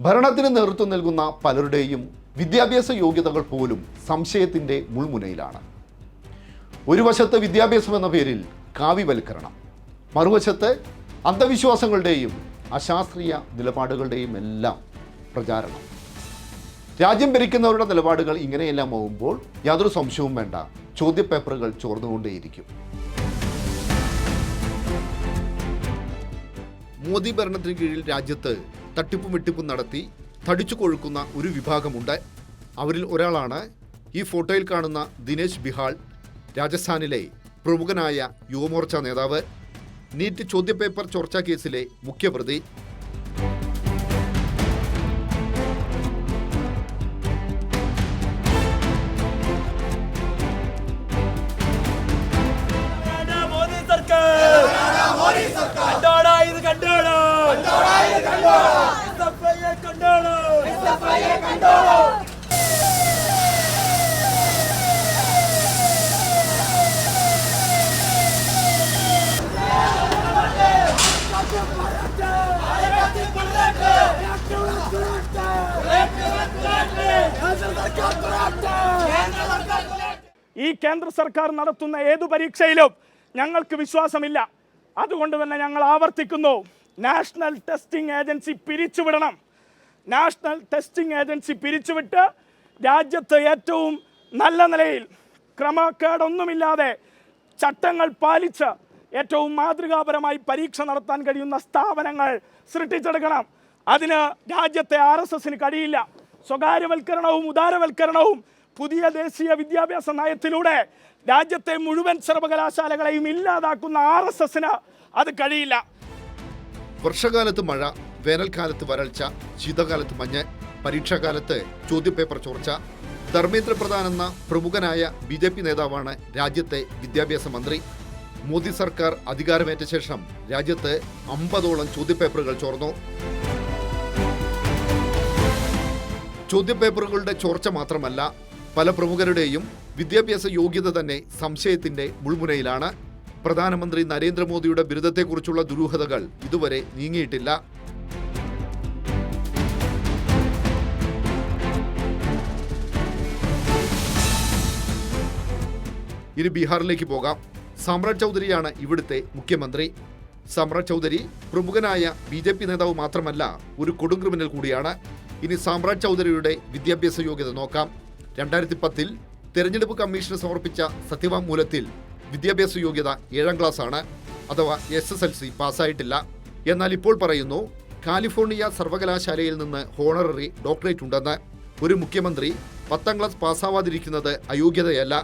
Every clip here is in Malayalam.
ഭരണത്തിന് നേതൃത്വം നൽകുന്ന പലരുടെയും വിദ്യാഭ്യാസ യോഗ്യതകൾ പോലും സംശയത്തിൻ്റെ മുൾമുനയിലാണ്. ഒരു വശത്ത് വിദ്യാഭ്യാസം എന്ന പേരിൽ കാവ്യവൽക്കരണം, മറുവശത്ത് അന്ധവിശ്വാസങ്ങളുടെയും അശാസ്ത്രീയ നിലപാടുകളുടെയും എല്ലാം പ്രചാരണം. രാജ്യം ഭരിക്കുന്നവരുടെ നിലപാടുകൾ ഇങ്ങനെയെല്ലാം ആവുമ്പോൾ യാതൊരു സംശയവും വേണ്ട, ചോദ്യപേപ്പറുകൾ ചോർന്നുകൊണ്ടേയിരിക്കും. മോദി ഭരണത്തിന് കീഴിൽ രാജ്യത്ത് തട്ടിപ്പും വെട്ടിപ്പും നടത്തി തടിച്ചു കൊഴുക്കുന്ന ഒരു വിഭാഗമുണ്ട്. അവരിൽ ഒരാളാണ് ഈ ഫോട്ടോയിൽ കാണുന്ന ദിനേശ് ബിഹാൾ, രാജസ്ഥാനിലെ പ്രമുഖനായ യുവമോർച്ച നേതാവ്, നീറ്റ് ചോദ്യപേപ്പർ ചോർച്ചാ കേസിലെ മുഖ്യപ്രതി. ഈ കേന്ദ്ര സർക്കാർ നടത്തുന്ന ഏതു പരീക്ഷയിലും ഞങ്ങൾക്ക് വിശ്വാസമില്ല. അതുകൊണ്ട് തന്നെ ഞങ്ങൾ ആവർത്തിക്കുന്നു, നാഷണൽ ടെസ്റ്റിംഗ് ഏജൻസി പിരിച്ചുവിടണം. നാഷണൽ ടെസ്റ്റിംഗ് ഏജൻസി പിരിച്ചുവിട്ട് രാജ്യത്ത് ഏറ്റവും നല്ല നിലയിൽ ക്രമക്കേടൊന്നുമില്ലാതെ ചട്ടങ്ങൾ പാലിച്ച് ഏറ്റവും മാതൃകാപരമായി പരീക്ഷ നടത്താൻ കഴിയുന്ന സ്ഥാപനങ്ങൾ സൃഷ്ടിച്ചെടുക്കണം. അതിന് രാജ്യത്തെ RSSന് കഴിയില്ല. സ്വകാര്യവൽക്കരണവും ഉദാരവൽക്കരണവും പുതിയ ദേശീയ വിദ്യാഭ്യാസ നയത്തിലൂടെ രാജ്യത്തെ മുഴുവൻ സർവകലാശാലകളെയും ഇല്ലാതാക്കുന്ന RSSന് അത് കഴിയില്ല. വർഷകാലത്ത് മഴ, വേനൽക്കാലത്ത് വരൾച്ച, ശീതകാലത്ത് മഞ്ഞ്, പരീക്ഷാകാലത്ത് ചോദ്യപേപ്പർ ചോർച്ച. ധർമ്മേന്ദ്ര പ്രധാൻ എന്ന പ്രമുഖനായ BJP നേതാവാണ് രാജ്യത്തെ വിദ്യാഭ്യാസ മന്ത്രി. മോദി സർക്കാർ അധികാരമേറ്റ ശേഷം രാജ്യത്ത് 50ഓളം ചോദ്യപേപ്പറുകൾ ചോർന്നു. ചോദ്യപേപ്പറുകളുടെ ചോർച്ച മാത്രമല്ല, പല പ്രമുഖരുടെയും വിദ്യാഭ്യാസ യോഗ്യത തന്നെ സംശയത്തിന്റെ മുൾമുനയിലാണ്. പ്രധാനമന്ത്രി നരേന്ദ്രമോദിയുടെ ബിരുദത്തെക്കുറിച്ചുള്ള ദുരൂഹതകൾ ഇതുവരെ നീങ്ങിയിട്ടില്ല. ഇനി ബീഹാറിലേക്ക് പോകാം. സാമ്രാജ് ചൗധരിയാണ് ഇവിടുത്തെ മുഖ്യമന്ത്രി. സാമ്രാജ് ചൗധരി പ്രമുഖനായ BJP നേതാവ് മാത്രമല്ല, ഒരു കൊടും ക്രിമിനൽ കൂടിയാണ്. ഇനി സാമ്രാജ് ചൗധരിയുടെ വിദ്യാഭ്യാസ യോഗ്യത നോക്കാം. 2010 തെരഞ്ഞെടുപ്പ് കമ്മീഷന് സമർപ്പിച്ച സത്യവാങ്മൂലത്തിൽ വിദ്യാഭ്യാസ യോഗ്യത 7ാം ക്ലാസ് ആണ്, അഥവാ SSLC പാസ്സായിട്ടില്ല. എന്നാൽ ഇപ്പോൾ പറയുന്നു കാലിഫോർണിയ സർവകലാശാലയിൽ നിന്ന് ഹോണററി ഡോക്ടറേറ്റ് ഉണ്ടെന്ന്. ഒരു മുഖ്യമന്ത്രി 10ാം ക്ലാസ് പാസ്സാവാതിരിക്കുന്നത് അയോഗ്യതയല്ല.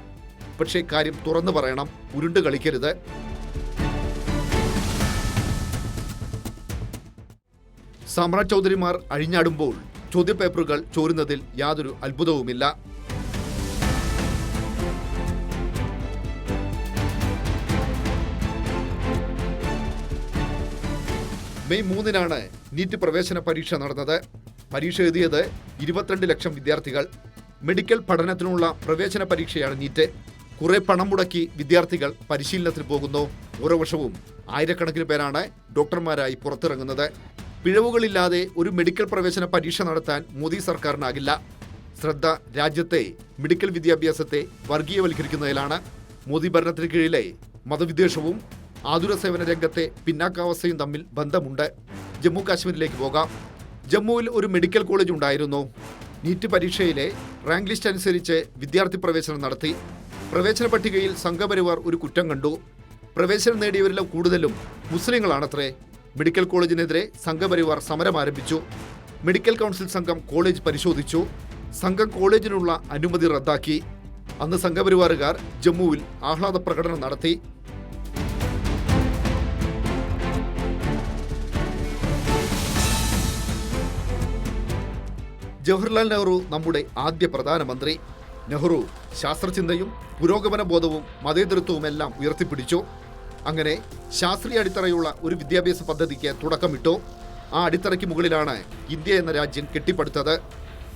പക്ഷേ കാര്യം തുറന്നു പറയണം, ഉരുണ്ട് കളിക്കരുത്. സാമ്രാജ് ചൗധരിമാർ അഴിഞ്ഞാടുമ്പോൾ ചോദ്യപേപ്പറുകൾ ചോരുന്നതിൽ യാതൊരു അത്ഭുതവുമില്ല. മെയ് 3-നാണ് നീറ്റ് പ്രവേശന പരീക്ഷ നടന്നത്. പരീക്ഷ എഴുതിയത് 22 ലക്ഷം വിദ്യാർത്ഥികൾ. മെഡിക്കൽ പഠനത്തിനുള്ള പ്രവേശന പരീക്ഷയാണ് നീറ്റ്. കുറെ പണം മുടക്കി വിദ്യാർത്ഥികൾ പരിശീലനത്തിന് പോകുന്നു. ഓരോ വർഷവും ആയിരക്കണക്കിന് പേരാണ് ഡോക്ടർമാരായി പുറത്തിറങ്ങുന്നത്. പിഴവുകളില്ലാതെ ഒരു മെഡിക്കൽ പ്രവേശന പരീക്ഷ നടത്താൻ മോദി സർക്കാരിനാകില്ല. ശ്രദ്ധ രാജ്യത്തെ മെഡിക്കൽ വിദ്യാഭ്യാസത്തെ വർഗീയവൽക്കരിക്കുന്നതിലാണ്. മോദി ഭരണത്തിന് കീഴിലെ മതവിദ്വേഷവും ആതുര സേവന രംഗത്തെ പിന്നാക്കാവസ്ഥയും തമ്മിൽ ബന്ധമുണ്ട്. ജമ്മു കാശ്മീരിലേക്ക് പോകാം. ജമ്മുവിൽ ഒരു മെഡിക്കൽ കോളേജ് ഉണ്ടായിരുന്നു. നീറ്റ് പരീക്ഷയിലെ റാങ്ക് ലിസ്റ്റ് അനുസരിച്ച് വിദ്യാർത്ഥി പ്രവേശനം നടത്തി. പ്രവേശന പട്ടികയിൽ സംഘപരിവാർ ഒരു കുറ്റം കണ്ടു. പ്രവേശനം നേടിയവരിലും കൂടുതലും മുസ്ലിങ്ങളാണത്രേ. മെഡിക്കൽ കോളേജിനെതിരെ സംഘപരിവാർ സമരം ആരംഭിച്ചു. മെഡിക്കൽ കൗൺസിൽ സംഘം കോളേജ് പരിശോധിച്ചു. സംഘം കോളേജിനുള്ള അനുമതി റദ്ദാക്കി. അന്ന് സംഘപരിവാറുകാർ ജമ്മുവിൽ ആഹ്ലാദ പ്രകടനം നടത്തി. ജവഹർലാൽ നെഹ്റു നമ്മുടെ ആദ്യ പ്രധാനമന്ത്രി. നെഹ്റു ശാസ്ത്രചിന്തയും പുരോഗമന ബോധവും മതേതരത്വവുമെല്ലാം ഉയർത്തിപ്പിടിച്ചു. അങ്ങനെ ശാസ്ത്രീയ അടിത്തറയുള്ള ഒരു വിദ്യാഭ്യാസ പദ്ധതിക്ക് തുടക്കമിട്ടു. ആ അടിത്തറയ്ക്ക് മുകളിലാണ് ഇന്ത്യ എന്ന രാജ്യം കെട്ടിപ്പടുത്തത്.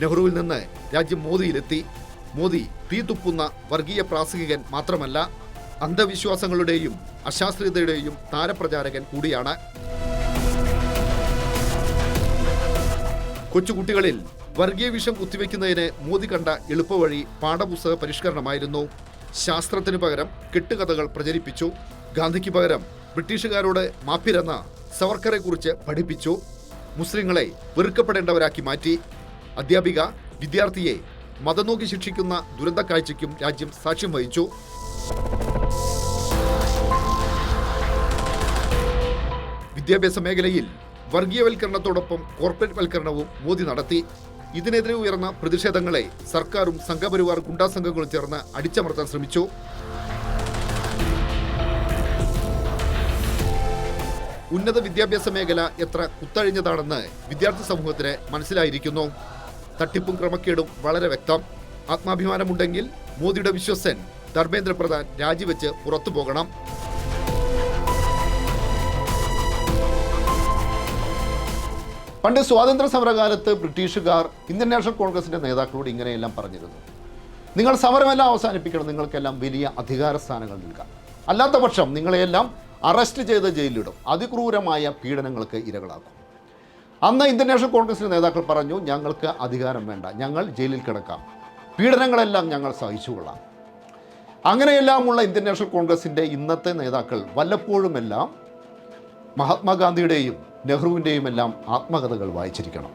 നെഹ്റുവിൽ നിന്ന് രാജ്യം മോദിയിലെത്തി. മോദി തീ തുപ്പുന്ന വർഗീയ പ്രാസംഗികൻ മാത്രമല്ല, അന്ധവിശ്വാസങ്ങളുടെയും അശാസ്ത്രീയതയുടെയും താരപ്രചാരകൻ കൂടിയാണ്. കൊച്ചുകുട്ടികളിൽ വർഗീയ വിഷം കുത്തിവെക്കുന്നതിന് മോദി കണ്ട എളുപ്പവഴി പാഠപുസ്തക പരിഷ്കരണമായിരുന്നു. ശാസ്ത്രത്തിന് പകരം കെട്ടുകഥകൾ പ്രചരിപ്പിച്ചു. ഗാന്ധിക്ക് പകരം ബ്രിട്ടീഷുകാരോട് മാപ്പിരന്ന സവർക്കറെ കുറിച്ച് പഠിപ്പിച്ചു. മുസ്ലിങ്ങളെ വെറുക്കപ്പെടേണ്ടവരാക്കി മാറ്റി. അധ്യാപിക വിദ്യാർത്ഥിയെ മതം നോക്കി ശിക്ഷിക്കുന്ന ദുരന്ത കാഴ്ചയ്ക്കും രാജ്യം സാക്ഷ്യം വഹിച്ചു. വിദ്യാഭ്യാസ മേഖലയിൽ വർഗീയവൽക്കരണത്തോടൊപ്പം കോർപ്പറേറ്റ് വൽക്കരണവും മോദി നടത്തി. ഇതിനെതിരെ ഉയർന്ന പ്രതിഷേധങ്ങളെ സർക്കാരും സംഘപരിവാർ ഗുണ്ടാസംഘങ്ങളും ചേർന്ന് അടിച്ചമർത്താൻ ശ്രമിച്ചു. ഉന്നത വിദ്യാഭ്യാസ മേഖല എത്ര കുത്തഴിഞ്ഞതാണെന്ന് വിദ്യാർത്ഥി സമൂഹത്തിന് മനസ്സിലായിരിക്കുന്നു. തട്ടിപ്പും ക്രമക്കേടും വളരെ വ്യക്തം. ആത്മാഭിമാനമുണ്ടെങ്കിൽ മോദിയുടെ വിശ്വസൻ ധർമ്മേന്ദ്ര പ്രധാൻ രാജിവെച്ച് പുറത്തു പോകണം. പണ്ട് സ്വാതന്ത്ര്യ സമരകാലത്ത് ബ്രിട്ടീഷുകാർ ഇന്ത്യൻ നാഷണൽ കോൺഗ്രസിന്റെ നേതാക്കളോട് ഇങ്ങനെയെല്ലാം പറഞ്ഞിരുന്നു: നിങ്ങൾ സമരമെല്ലാം അവസാനിപ്പിക്കണം, നിങ്ങൾക്കെല്ലാം വലിയ അധികാര സ്ഥാനങ്ങൾ നൽകാം, അല്ലാത്ത പക്ഷം നിങ്ങളെയെല്ലാം അറസ്റ്റ് ചെയ്ത് ജയിലിലിടും, അതിക്രൂരമായ പീഡനങ്ങൾക്ക് ഇരകളാക്കും. അന്ന് ഇന്ത്യൻ നാഷണൽ കോൺഗ്രസിന്റെ നേതാക്കൾ പറഞ്ഞു, ഞങ്ങൾക്ക് അധികാരം വേണ്ട, ഞങ്ങൾ ജയിലിൽ കിടക്കാം, പീഡനങ്ങളെല്ലാം ഞങ്ങൾ സഹിച്ചുകൊള്ളാം. അങ്ങനെയെല്ലാമുള്ള ഇന്ത്യൻ നാഷണൽ കോൺഗ്രസിൻ്റെ ഇന്നത്തെ നേതാക്കൾ വല്ലപ്പോഴുമെല്ലാം മഹാത്മാഗാന്ധിയുടെയും നെഹ്റുവിൻ്റെയും എല്ലാം ആത്മകഥകൾ വായിച്ചിരിക്കണം.